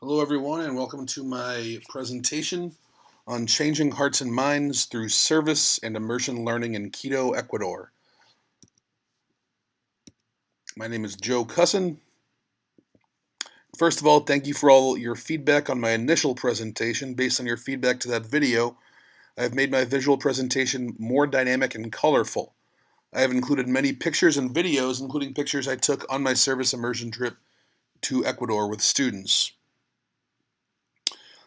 Hello, everyone, and welcome to my presentation on changing hearts and minds through service and immersion learning in Quito, Ecuador. My name is Joe Cusson. First of all, thank you for all your feedback on my initial presentation. Based on your feedback to that video, I have made my visual presentation more dynamic and colorful. I have included many pictures and videos, including pictures I took on my service immersion trip to Ecuador with students.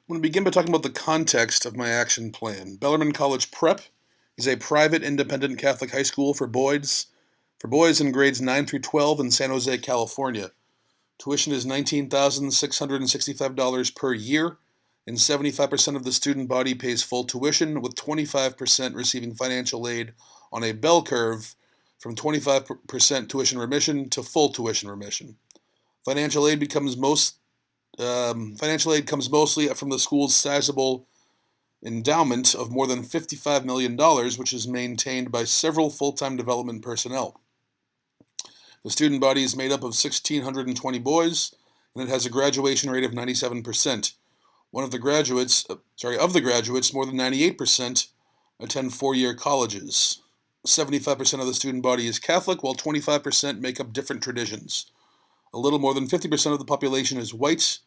I'm going to begin by talking about the context of my action plan. Bellarmine College Prep is a private independent Catholic high school for boys in grades 9 through 12 in San Jose, California. Tuition is $19,665 per year, and 75% of the student body pays full tuition, with 25% receiving financial aid on a bell curve from 25% tuition remission to full tuition remission. Financial aid comes mostly from the school's sizable endowment of more than $55 million, which is maintained by several full-time development personnel. The student body is made up of 1,620 boys, and it has a graduation rate of 97%. Of the graduates, more than 98% attend four-year colleges. 75% of the student body is Catholic, while 25% make up different traditions. A little more than 50% of the population is white.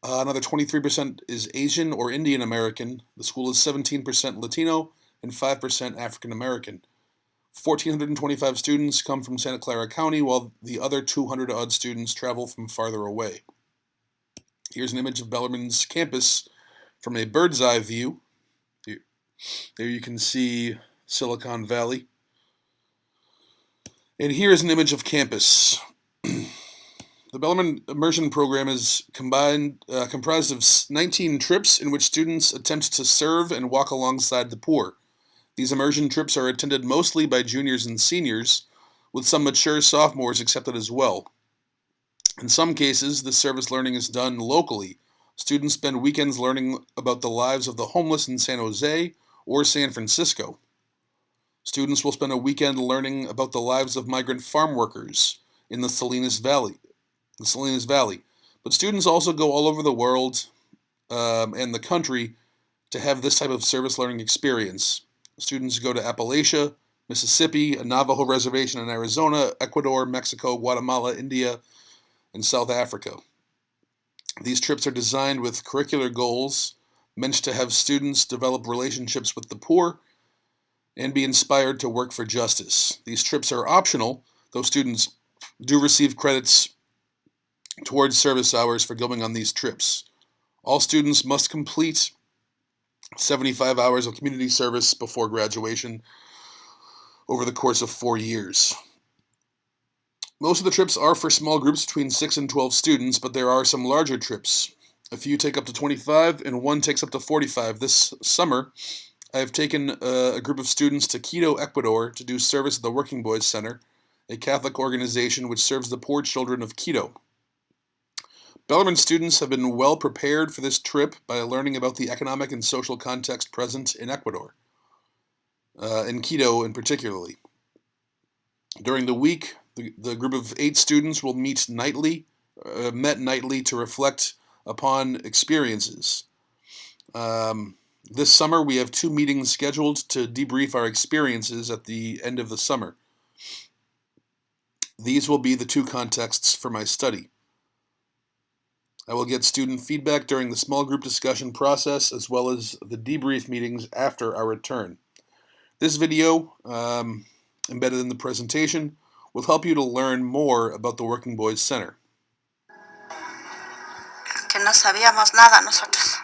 Another 23% is Asian or Indian American. The school is 17% Latino and 5% African American. 1,425 students come from Santa Clara County, while the other 200-odd students travel from farther away. Here's an image of Bellarmine's campus from a bird's eye view. There you can see Silicon Valley. And here is an image of campus. The Bellarmine Immersion Program is comprised of 19 trips in which students attempt to serve and walk alongside the poor. These immersion trips are attended mostly by juniors and seniors, with some mature sophomores accepted as well. In some cases, this service learning is done locally. Students spend weekends learning about the lives of the homeless in San Jose or San Francisco. Students will spend a weekend learning about the lives of migrant farm workers in the Salinas Valley. But students also go all over the world and the country to have this type of service learning experience. Students go to Appalachia, Mississippi, a Navajo reservation in Arizona, Ecuador, Mexico, Guatemala, India, and South Africa. These trips are designed with curricular goals meant to have students develop relationships with the poor and be inspired to work for justice. These trips are optional, though students do receive credits towards service hours for going on these trips. All students must complete 75 hours of community service before graduation over the course of 4 years. Most of the trips are for small groups between 6 and 12 students, but there are some larger trips. A few take up to 25, and one takes up to 45. This summer, I have taken a group of students to Quito, Ecuador, to do service at the Working Boys Center, a Catholic organization which serves the poor children of Quito. Bellarmine students have been well prepared for this trip by learning about the economic and social context present in Ecuador, in Quito in particularly. During the week, the group of 8 students will met nightly to reflect upon experiences. This summer, we have 2 meetings scheduled to debrief our experiences at the end of the summer. These will be the 2 contexts for my study. I will get student feedback during the small group discussion process as well as the debrief meetings after our return. This video, embedded in the presentation, will help you to learn more about the Working Boys Center. Que no sabíamos nada nosotros.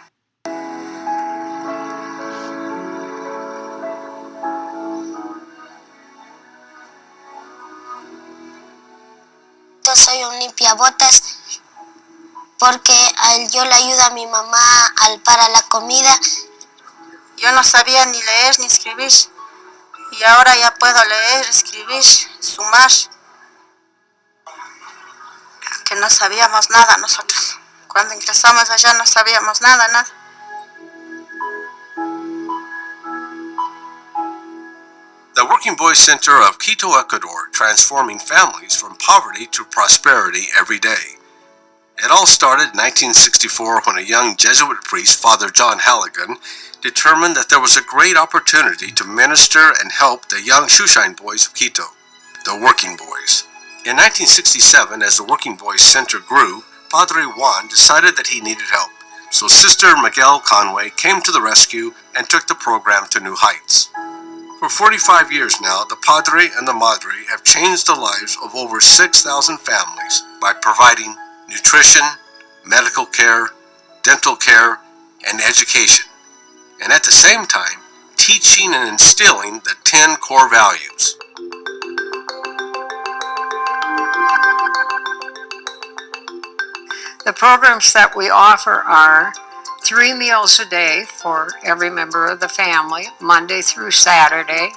Yo soy un limpiabotas porque yo le ayudo a mi mamá para la comida. Yo no sabía ni leer ni escribir y ahora ya puedo leer, escribir, sumar. Que no sabíamos nada nosotros. Cuando ingresamos allá no sabíamos nada. The Working Boys Center of Quito, Ecuador, transforming families from poverty to prosperity every day. It all started in 1964 when a young Jesuit priest, Father John Halligan, determined that there was a great opportunity to minister and help the young shoeshine boys of Quito, the working boys. In 1967, as the Working Boys Center grew, Padre Juan decided that he needed help. So Sister Miguel Conway came to the rescue and took the program to new heights. For 45 years now, the Padre and the Madre have changed the lives of over 6,000 families by providing nutrition, medical care, dental care, and education, and at the same time, teaching and instilling the 10 core values. The programs that we offer are 3 meals a day for every member of the family, Monday through Saturday,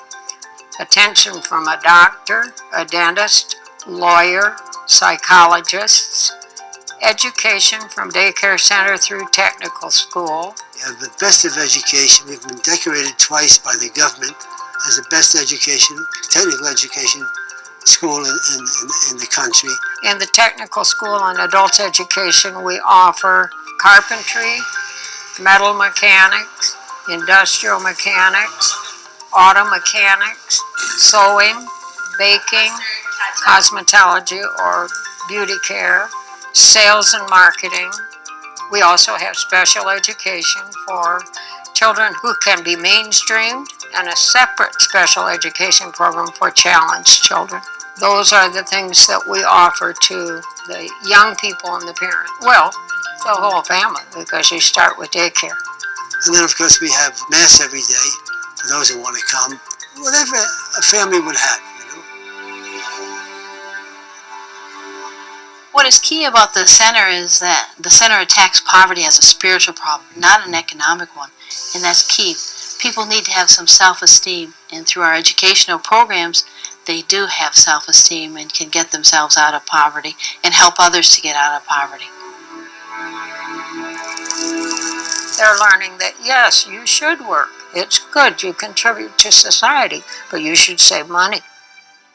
attention from a doctor, a dentist, lawyer, psychologists, education from daycare center through technical school. We have the best of education. We've been decorated twice by the government as the best education, technical education school in the country. In the technical school and adult education, we offer carpentry, metal mechanics, industrial mechanics, auto mechanics, sewing, baking, cosmetology or beauty care, sales and marketing. We also have special education for children who can be mainstreamed and a separate special education program for challenged children. Those are the things that we offer to the young people and the parents. Well, the whole family, because you start with daycare. And then, of course, we have Mass every day for those who want to come. Whatever a family would have, you know. What is key about the center is that the center attacks poverty as a spiritual problem, not an economic one. And that's key. People need to have some self-esteem. And through our educational programs, they do have self-esteem and can get themselves out of poverty and help others to get out of poverty. They're learning that, yes, you should work. It's good, you contribute to society, but you should save money.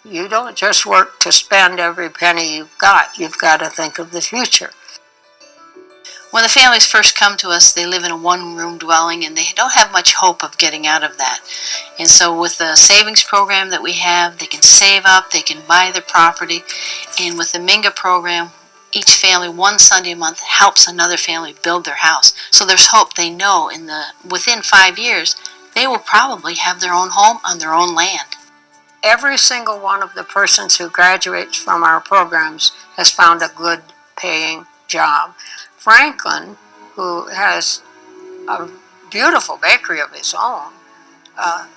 You don't just work to spend every penny you've got to think of the future. When the families first come to us, they live in a one-room dwelling and they don't have much hope of getting out of that. And so with the savings program that we have, they can save up, they can buy their property. And with the Minga program, each family one Sunday a month helps another family build their house. So there's hope. They know within 5 years, they will probably have their own home on their own land. Every single one of the persons who graduates from our programs has found a good paying job. Franklin, who has a beautiful bakery of his own,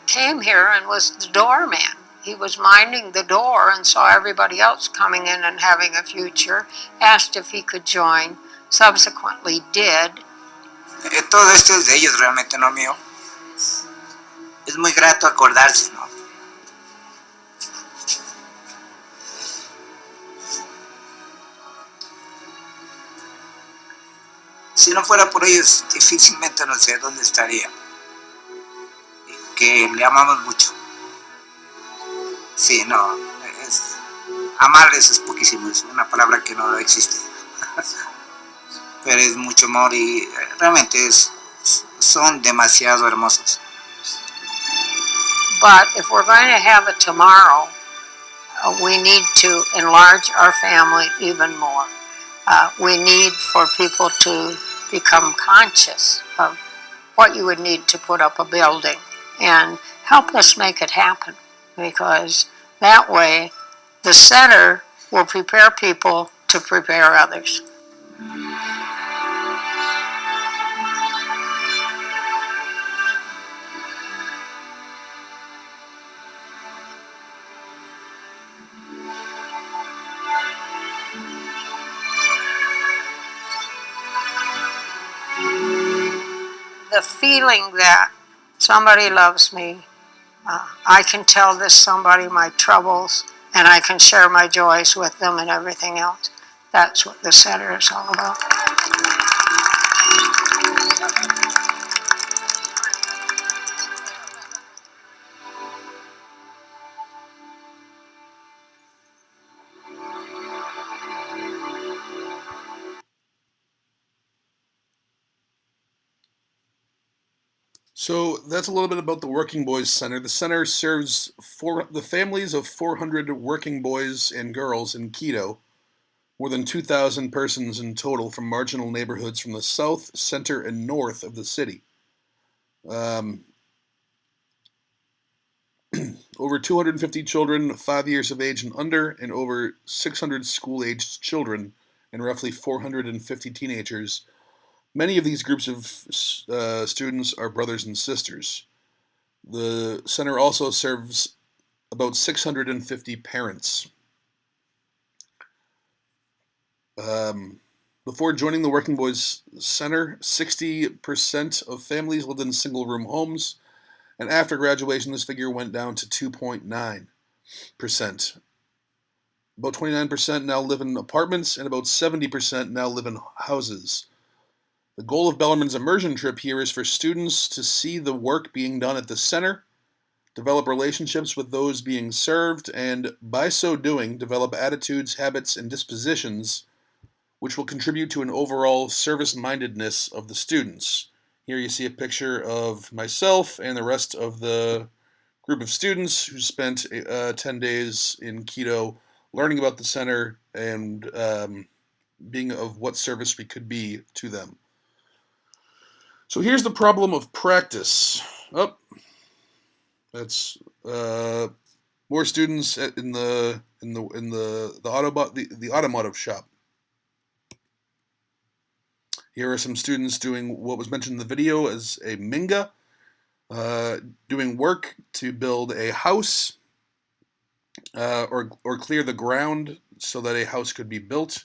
came here and was the doorman. He was minding the door and saw everybody else coming in and having a future, asked if he could join, subsequently did. Todo esto es de ellos realmente, no mío. Es muy grato acordarse, ¿no? Si no fuera por ellos, difícilmente no sé dónde estaría. Que le amamos mucho. Sí, no, amarles es poquísimo, es una palabra que no existe. Pero es mucho amor y realmente son demasiado hermosos. But if we're going to have a tomorrow, we need to enlarge our family even more. We need for people to become conscious of what you would need to put up a building and help us make it happen, because that way the center will prepare people to prepare others. The feeling that somebody loves me, I can tell this somebody my troubles, and I can share my joys with them and everything else. That's what the center is all about. So that's a little bit about the Working Boys Center. The center serves the families of 400 working boys and girls in Quito, more than 2,000 persons in total from marginal neighborhoods from the south, center, and north of the city. Over 250 children 5 years of age and under, and over 600 school-aged children, and roughly 450 teenagers. Many of these groups of students are brothers and sisters. The center also serves about 650 parents. Before joining the Working Boys Center, 60% of families lived in single-room homes, and after graduation, this figure went down to 2.9%. About 29% now live in apartments, and about 70% now live in houses. The goal of Bellarmine's immersion trip here is for students to see the work being done at the center, develop relationships with those being served, and by so doing, develop attitudes, habits, and dispositions which will contribute to an overall service-mindedness of the students. Here you see a picture of myself and the rest of the group of students who spent 10 days in Quito learning about the center and being of what service we could be to them. So here's the problem of practice. That's more students in the automotive shop. Here are some students doing what was mentioned in the video as a minga, doing work to build a house or clear the ground so that a house could be built.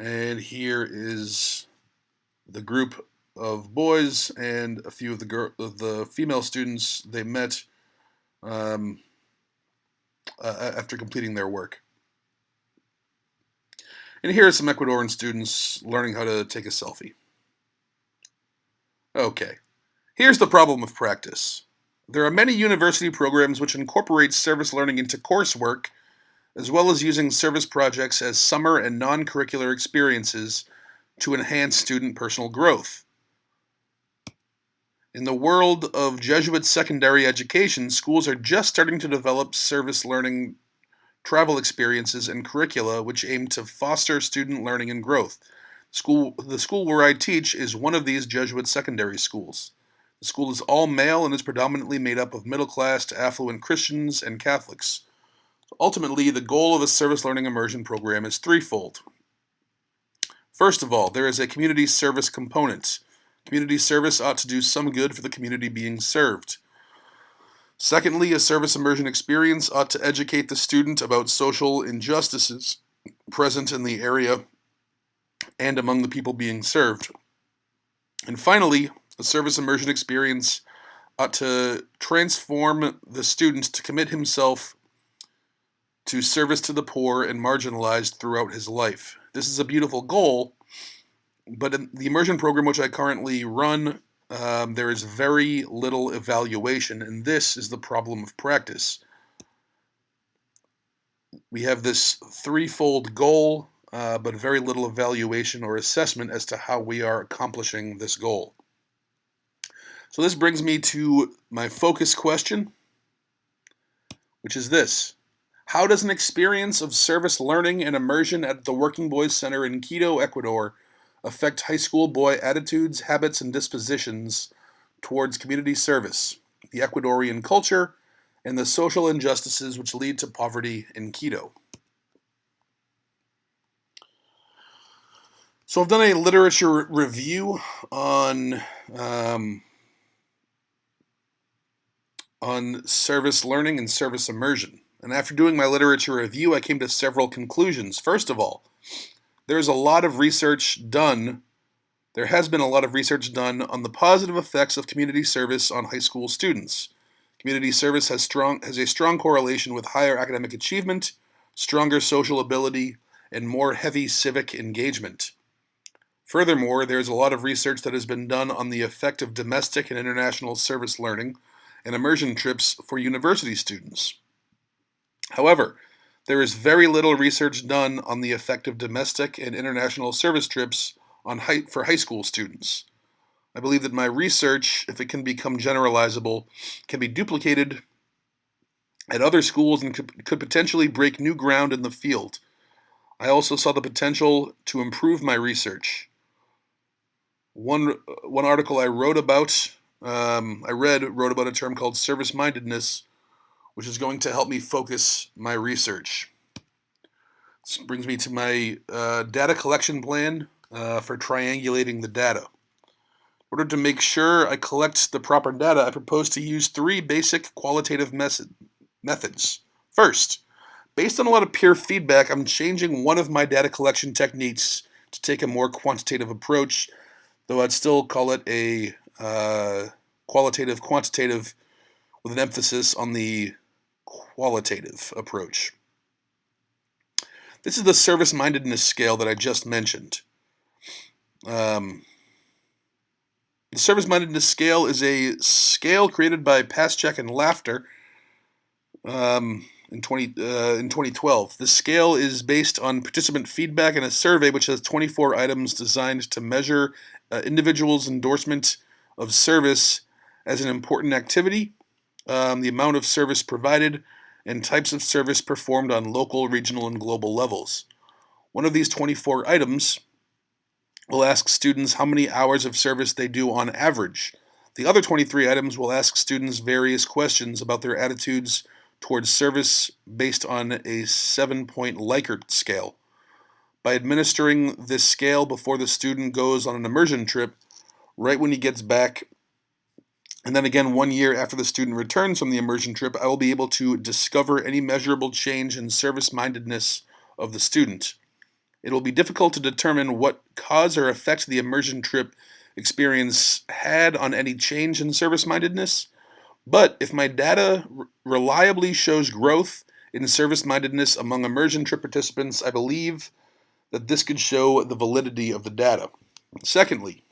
And here is the group of boys and a few of the female students they met after completing their work. And here are some Ecuadorian students learning how to take a selfie. Okay, here's the problem of practice. There are many university programs which incorporate service learning into coursework, as well as using service projects as summer and non-curricular experiences to enhance student personal growth. In the world of Jesuit secondary education, schools are just starting to develop service learning travel experiences and curricula which aim to foster student learning and growth. The school where I teach is one of these Jesuit secondary schools. The school is all male and is predominantly made up of middle-class to affluent Christians and Catholics. Ultimately, the goal of a service learning immersion program is threefold. First of all, there is a community service component. Community service ought to do some good for the community being served. Secondly, a service immersion experience ought to educate the student about social injustices present in the area and among the people being served. And finally, a service immersion experience ought to transform the student to commit himself to service to the poor and marginalized throughout his life. This is a beautiful goal, but in the immersion program which I currently run, there is very little evaluation, and this is the problem of practice. We have this threefold goal, but very little evaluation or assessment as to how we are accomplishing this goal. So this brings me to my focus question, which is this. How does an experience of service learning and immersion at the Working Boys Center in Quito, Ecuador, affect high school boy attitudes, habits, and dispositions towards community service, the Ecuadorian culture, and the social injustices which lead to poverty in Quito? So I've done a literature review on service learning and service immersion. And after doing my literature review, I came to several conclusions. First of all, there has been a lot of research done on the positive effects of community service on high school students. Community service has a strong correlation with higher academic achievement, stronger social ability, and more heavy civic engagement. Furthermore, there is a lot of research that has been done on the effect of domestic and international service learning and immersion trips for university students. However, there is very little research done on the effect of domestic and international service trips for high school students. I believe that my research, if it can become generalizable, can be duplicated at other schools and could potentially break new ground in the field. I also saw the potential to improve my research. One article I wrote about, wrote about a term called service-mindedness, which is going to help me focus my research. This brings me to my data collection plan for triangulating the data. In order to make sure I collect the proper data, I propose to use 3 basic qualitative methods. First, based on a lot of peer feedback, I'm changing one of my data collection techniques to take a more quantitative approach, though I'd still call it a qualitative-quantitative with an emphasis on the qualitative approach. This is the service-mindedness scale that I just mentioned. The service-mindedness scale is a scale created by PassCheck and Laughter in 2012. This scale is based on participant feedback in a survey which has 24 items designed to measure individuals' endorsement of service as an important activity, the amount of service provided, and types of service performed on local, regional, and global levels. One of these 24 items will ask students how many hours of service they do on average. The other 23 items will ask students various questions about their attitudes towards service based on a 7-point Likert scale. By administering this scale before the student goes on an immersion trip, right when he gets back, and then again 1 year after the student returns from the immersion trip, I will be able to discover any measurable change in service-mindedness of the student. It will be difficult to determine what cause or effect the immersion trip experience had on any change in service-mindedness, but if my data reliably shows growth in service-mindedness among immersion trip participants, I believe that this could show the validity of the data. Secondly,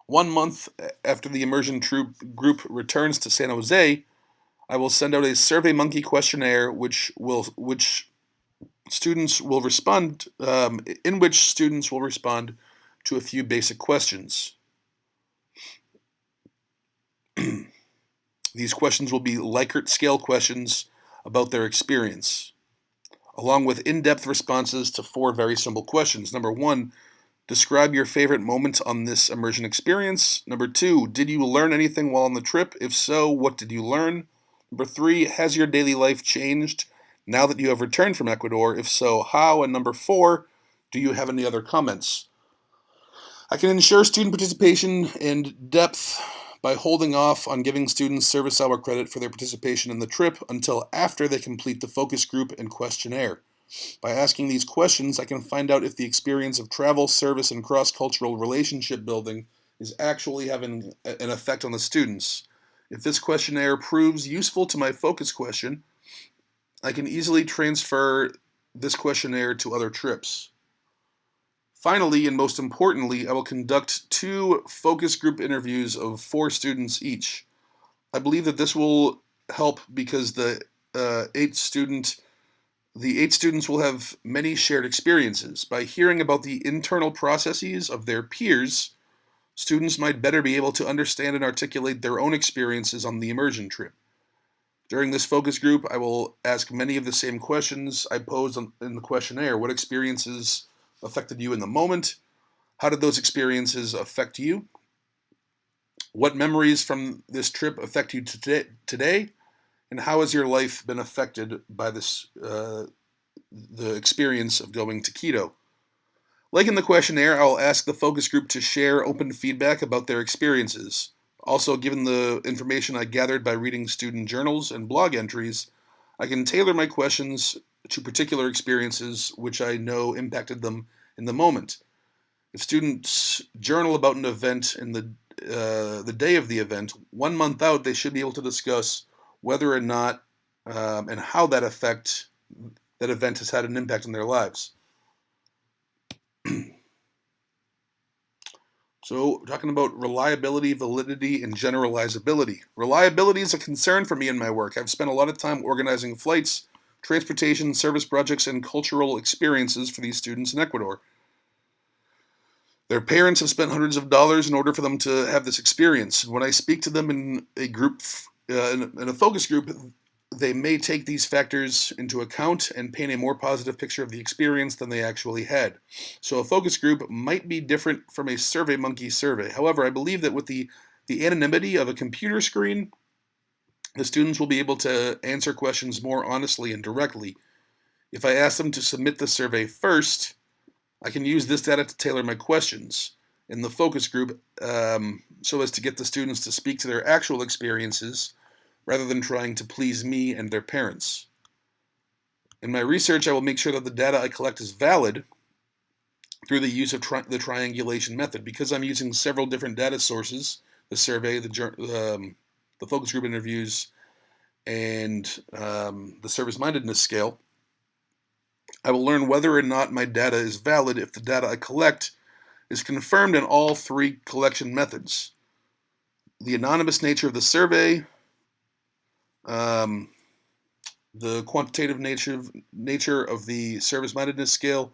1 month after the immersion group returns to San Jose, I will send out a SurveyMonkey questionnaire in which students will respond to a few basic questions. These questions will be Likert scale questions about their experience, along with in-depth responses to 4 very simple questions. Number 1, describe your favorite moment on this immersion experience. Number 2, did you learn anything while on the trip? If so, what did you learn? Number 3, has your daily life changed now that you have returned from Ecuador? If so, how? And number 4, do you have any other comments? I can ensure student participation and depth by holding off on giving students service hour credit for their participation in the trip until after they complete the focus group and questionnaire. By asking these questions, I can find out if the experience of travel, service, and cross-cultural relationship building is actually having an effect on the students. If this questionnaire proves useful to my focus question, I can easily transfer this questionnaire to other trips. Finally, and most importantly, I will conduct 2 focus group interviews of 4 students each. I believe that this will help because the 8 students will have many shared experiences. By hearing about the internal processes of their peers, students might better be able to understand and articulate their own experiences on the immersion trip. During this focus group, I will ask many of the same questions I posed in the questionnaire. What experiences affected you in the moment? How did those experiences affect you? What memories from this trip affect you today? And how has your life been affected by this, the experience of going to Quito? Like in the questionnaire, I will ask the focus group to share open feedback about their experiences. Also, given the information I gathered by reading student journals and blog entries, I can tailor my questions to particular experiences which I know impacted them in the moment. If students journal about an event in the day of the event, 1 month out, they should be able to discuss whether or not and how that event has had an impact on their lives. So, talking about reliability, validity, and generalizability. Reliability is a concern for me in my work. I've spent a lot of time organizing flights, transportation, service projects, and cultural experiences for these students in Ecuador. Their parents have spent hundreds of dollars in order for them to have this experience. When I speak to them in a group, in a focus group, they may take these factors into account and paint a more positive picture of the experience than they actually had. So a focus group might be different from a SurveyMonkey survey. However, I believe that with the anonymity of a computer screen, the students will be able to answer questions more honestly and directly. If I ask them to submit the survey first, I can use this data to tailor my questions in the focus group so as to get the students to speak to their actual experiences rather than trying to please me and their parents. In my research, I will make sure that the data I collect is valid through the use of the triangulation method. Because I'm using several different data sources, the survey, the focus group interviews, and the service-mindedness scale, I will learn whether or not my data is valid if the data I collect is confirmed in all three collection methods. The anonymous nature of the survey, the quantitative nature of the service-mindedness scale,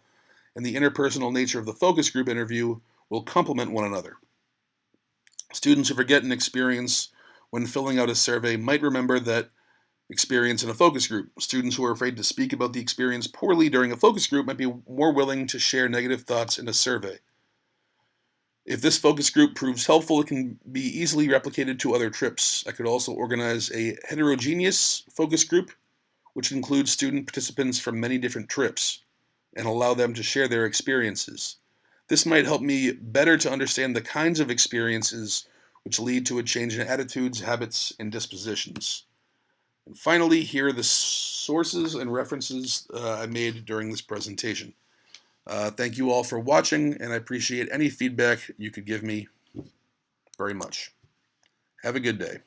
and the interpersonal nature of the focus group interview will complement one another. Students who forget an experience when filling out a survey might remember that experience in a focus group. Students who are afraid to speak about the experience poorly during a focus group might be more willing to share negative thoughts in a survey. If this focus group proves helpful, it can be easily replicated to other trips. I could also organize a heterogeneous focus group, which includes student participants from many different trips, and allow them to share their experiences. This might help me better to understand the kinds of experiences which lead to a change in attitudes, habits, and dispositions. And finally, here are the sources and references I made during this presentation. Thank you all for watching, and I appreciate any feedback you could give me very much. Have a good day.